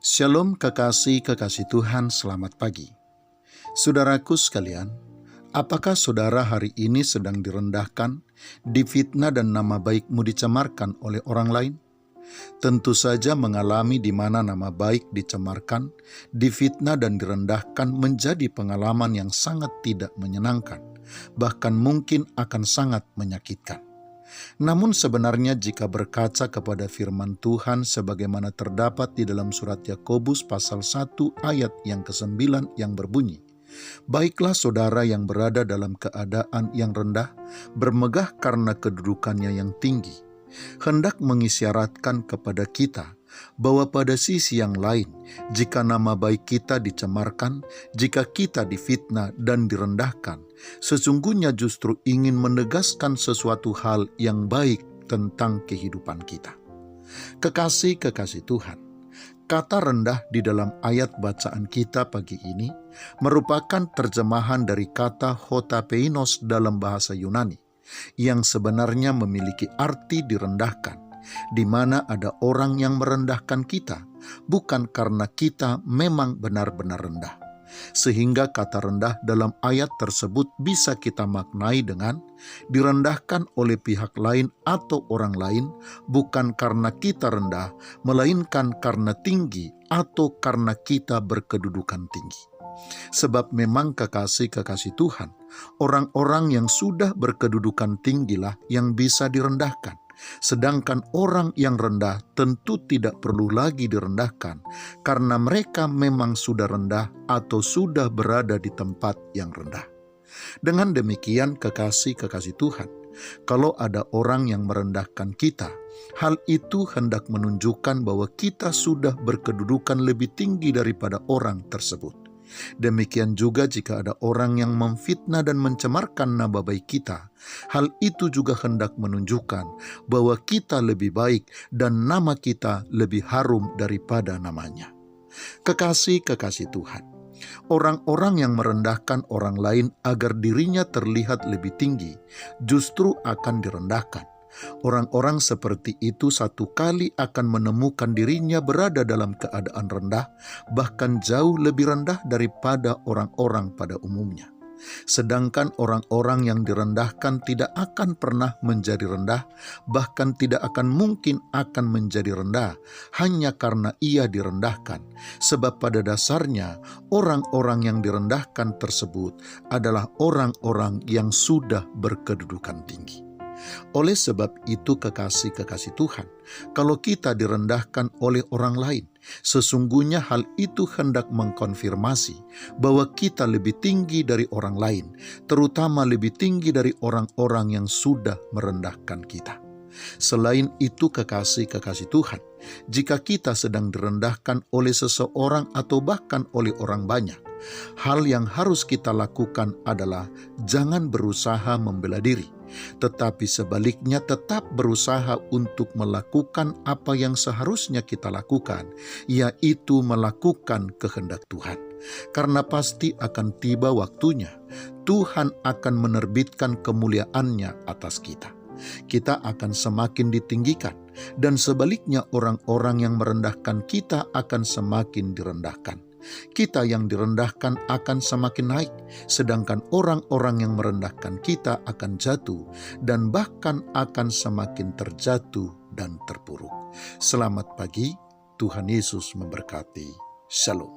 Shalom kekasih-kekasih Tuhan, selamat pagi. Saudaraku sekalian, apakah saudara hari ini sedang direndahkan, difitnah dan nama baikmu dicemarkan oleh orang lain? Tentu saja mengalami di mana nama baik dicemarkan, difitnah dan direndahkan menjadi pengalaman yang sangat tidak menyenangkan, bahkan mungkin akan sangat menyakitkan. Namun sebenarnya jika berkaca kepada firman Tuhan sebagaimana terdapat di dalam surat Yakobus pasal 1 ayat yang ke-9 yang berbunyi, "Baiklah saudara yang berada dalam keadaan yang rendah, bermegah karena kedudukannya yang tinggi," hendak mengisyaratkan kepada kita bahwa pada sisi yang lain, jika nama baik kita dicemarkan, jika kita difitnah dan direndahkan, sesungguhnya justru ingin menegaskan sesuatu hal yang baik tentang kehidupan kita. Kekasih-kekasih Tuhan, kata rendah di dalam ayat bacaan kita pagi ini merupakan terjemahan dari kata hotapeinos dalam bahasa Yunani, yang sebenarnya memiliki arti direndahkan, di mana ada orang yang merendahkan kita, bukan karena kita memang benar-benar rendah. Sehingga kata rendah dalam ayat tersebut bisa kita maknai dengan direndahkan oleh pihak lain atau orang lain, bukan karena kita rendah, melainkan karena tinggi atau karena kita berkedudukan tinggi. Sebab memang kekasih-kekasih Tuhan, orang-orang yang sudah berkedudukan tinggilah yang bisa direndahkan. Sedangkan orang yang rendah tentu tidak perlu lagi direndahkan, karena mereka memang sudah rendah atau sudah berada di tempat yang rendah. Dengan demikian kekasih-kekasih Tuhan, kalau ada orang yang merendahkan kita, hal itu hendak menunjukkan bahwa kita sudah berkedudukan lebih tinggi daripada orang tersebut. Demikian juga jika ada orang yang memfitnah dan mencemarkan nama baik kita, hal itu juga hendak menunjukkan bahwa kita lebih baik dan nama kita lebih harum daripada namanya. Kekasih-kekasih Tuhan, orang-orang yang merendahkan orang lain agar dirinya terlihat lebih tinggi, justru akan direndahkan. Orang-orang seperti itu satu kali akan menemukan dirinya berada dalam keadaan rendah, bahkan jauh lebih rendah daripada orang-orang pada umumnya. Sedangkan orang-orang yang direndahkan tidak akan pernah menjadi rendah, bahkan tidak akan mungkin akan menjadi rendah, hanya karena ia direndahkan. Sebab pada dasarnya, orang-orang yang direndahkan tersebut adalah orang-orang yang sudah berkedudukan tinggi. Oleh sebab itu kekasih-kekasih Tuhan, kalau kita direndahkan oleh orang lain, sesungguhnya hal itu hendak mengkonfirmasi bahwa kita lebih tinggi dari orang lain, terutama lebih tinggi dari orang-orang yang sudah merendahkan kita. Selain itu kekasih-kekasih Tuhan, jika kita sedang direndahkan oleh seseorang atau bahkan oleh orang banyak, hal yang harus kita lakukan adalah jangan berusaha membela diri, tetapi sebaliknya tetap berusaha untuk melakukan apa yang seharusnya kita lakukan, yaitu melakukan kehendak Tuhan. Karena pasti akan tiba waktunya, Tuhan akan menerbitkan kemuliaannya atas kita. Kita akan semakin ditinggikan, dan sebaliknya orang-orang yang merendahkan kita akan semakin direndahkan. Kita yang direndahkan akan semakin naik, sedangkan orang-orang yang merendahkan kita akan jatuh, dan bahkan akan semakin terjatuh dan terpuruk. Selamat pagi, Tuhan Yesus memberkati. Shalom.